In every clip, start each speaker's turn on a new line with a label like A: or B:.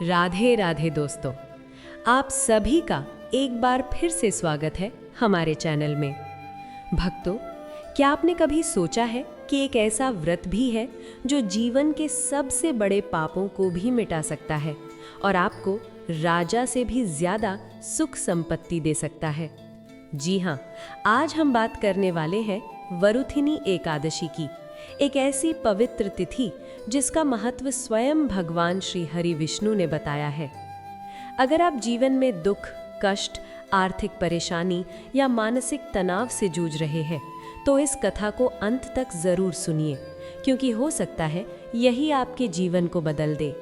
A: राधे राधे दोस्तों, आप सभी का एक बार फिर से स्वागत है हमारे चैनल में। भक्तों, क्या आपने कभी सोचा है कि एक ऐसा व्रत भी है जो जीवन के सबसे बड़े पापों को भी मिटा सकता है और आपको राजा से भी ज्यादा सुख संपत्ति दे सकता है? जी हाँ, आज हम बात करने वाले हैं वरुथिनी एकादशी की, एक ऐसी पवित्र तिथि जिसका महत्व स्वयं भगवान श्री हरि विष्णु ने बताया है। अगर आप जीवन में दुख, कष्ट, आर्थिक परेशानी या मानसिक तनाव से जूझ रहे हैं तो इस कथा को अंत तक जरूर सुनिए, क्योंकि हो सकता है यही आपके जीवन को बदल दे।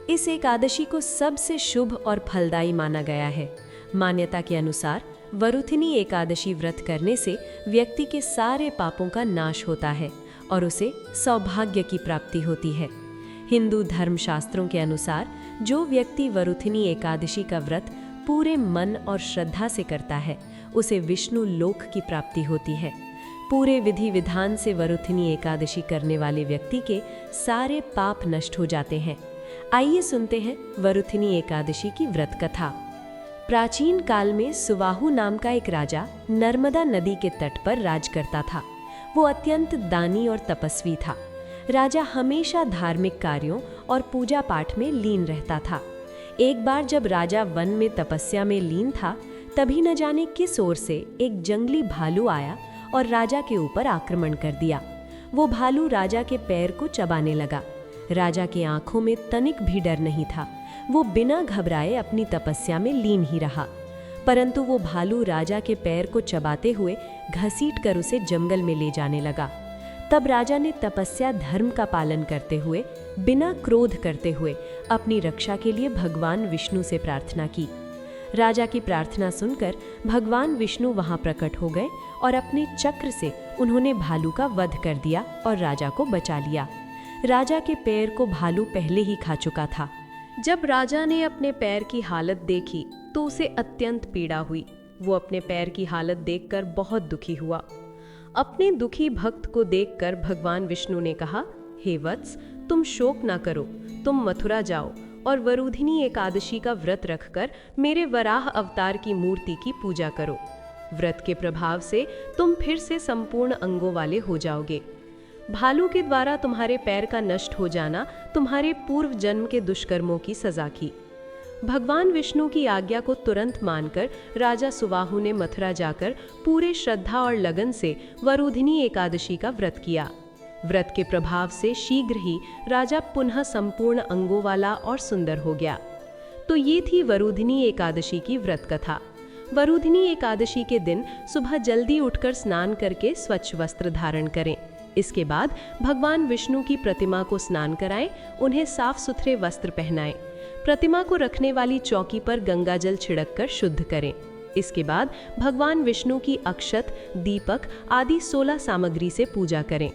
A: इस एकादशी को सबसे शुभ और फलदायी माना गया है। मान्यता के अनुसार वरुथिनी एकादशी व्रत करने से व्यक्ति के सारे पापों का नाश होता है और उसे सौभाग्य की प्राप्ति होती है। हिंदू धर्मशास्त्रों के अनुसार जो व्यक्ति वरुथिनी एकादशी का व्रत पूरे मन और श्रद्धा से करता है उसे विष्णु लोक की प्राप्ति होती है। पूरे विधि विधान से वरुथिनी एकादशी करने वाले व्यक्ति के सारे पाप नष्ट हो जाते हैं। आइए सुनते हैं वरुथिनी एकादशी की व्रत कथा। प्राचीन काल में सुवाहु नाम का एक राजा नर्मदा नदी के तट पर राज करता था। वो अत्यंत दानी और तपस्वी था। राजा हमेशा धार्मिक कार्यों और पूजा पाठ में लीन रहता था। एक बार जब राजा वन में तपस्या में लीन था, तभी न जाने किस ओर से एक जंगली भालू आया और राजा के ऊपर आक्रमण कर दिया। वो भालू राजा के पैर को चबाने लगा। राजा की आंखों में तनिक भी डर नहीं था। वो बिना घबराए अपनी तपस्या में लीन ही रहा, परंतु वो भालू राजा के पैर को चबाते हुए घसीट कर उसे जंगल में ले जाने लगा। तब राजा ने तपस्या धर्म का पालन करते हुए, बिना क्रोध करते हुए अपनी रक्षा के लिए भगवान विष्णु से प्रार्थना की। राजा की प्रार्थना सुनकर भगवान विष्णु वहां प्रकट हो गए और अपने चक्र से उन्होंने भालू का वध कर दिया और राजा को बचा लिया। राजा के पैर को भालू पहले ही खा चुका था। जब राजा ने अपने पैर की हालत देखी तो उसे अत्यंत पीड़ा हुई। वो अपने पैर की हालत देखकर बहुत दुखी हुआ। अपने दुखी भक्त को देखकर भगवान विष्णु ने कहा, हे वत्स, तुम शोक ना करो, तुम मथुरा जाओ और वरुधिनी एकादशी का व्रत रखकर मेरे वराह अवतार की मूर्ति की पूजा करो। व्रत के प्रभाव से तुम फिर से संपूर्ण अंगों वाले हो जाओगे। भालू के द्वारा तुम्हारे पैर का नष्ट हो जाना तुम्हारे पूर्व जन्म के दुष्कर्मों की सजा की। भगवान विष्णु की आज्ञा को तुरंत मानकर राजा सुवाहु ने मथुरा जाकर पूरे श्रद्धा और लगन से वरुधिनी एकादशी का व्रत किया। व्रत के प्रभाव से शीघ्र ही राजा पुनः संपूर्ण अंगों वाला और सुंदर हो गया। तो ये थी वरुधिनी एकादशी की व्रत कथा। वरुधिनी एकादशी के दिन सुबह जल्दी उठकर स्नान करके स्वच्छ वस्त्र धारण करें। इसके बाद भगवान विष्णु की प्रतिमा को स्नान कराएं, उन्हें साफ सुथरे वस्त्र पहनाएं। प्रतिमा को रखने वाली चौकी पर गंगा जल छिड़ककर शुद्ध करें। इसके बाद भगवान विष्णु की अक्षत, दीपक आदि 16 सामग्री से पूजा करें।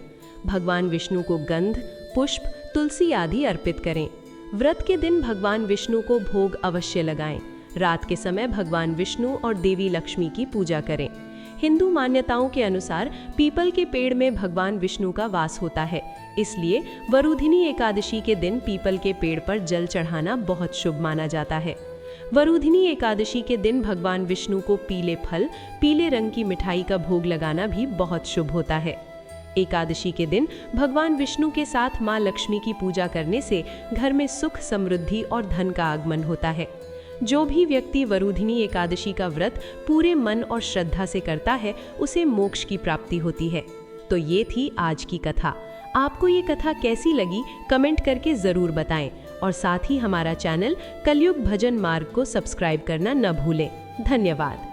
A: भगवान विष्णु को गंध, पुष्प, तुलसी आदि अर्पित करें। व्रत के दिन भगवान विष्णु को भोग अवश्य लगाएं। रात के समय भगवान विष्णु और देवी लक्ष्मी की पूजा करें। हिंदू मान्यताओं के अनुसार पीपल के पेड़ में भगवान विष्णु का वास होता है, इसलिए वरुधिनी एकादशी के दिन पीपल के पेड़ पर जल चढ़ाना बहुत शुभ माना जाता है। वरुधिनी एकादशी के दिन भगवान विष्णु को पीले फल, पीले रंग की मिठाई का भोग लगाना भी बहुत शुभ होता है। एकादशी के दिन भगवान विष्णु के साथ माँ लक्ष्मी की पूजा करने से घर में सुख, समृद्धि और धन का आगमन होता है। जो भी व्यक्ति वरुधिनी एकादशी का व्रत पूरे मन और श्रद्धा से करता है उसे मोक्ष की प्राप्ति होती है। तो ये थी आज की कथा। आपको ये कथा कैसी लगी कमेंट करके ज़रूर बताएं और साथ ही हमारा चैनल कलयुग भजन मार्ग को सब्सक्राइब करना न भूलें। धन्यवाद।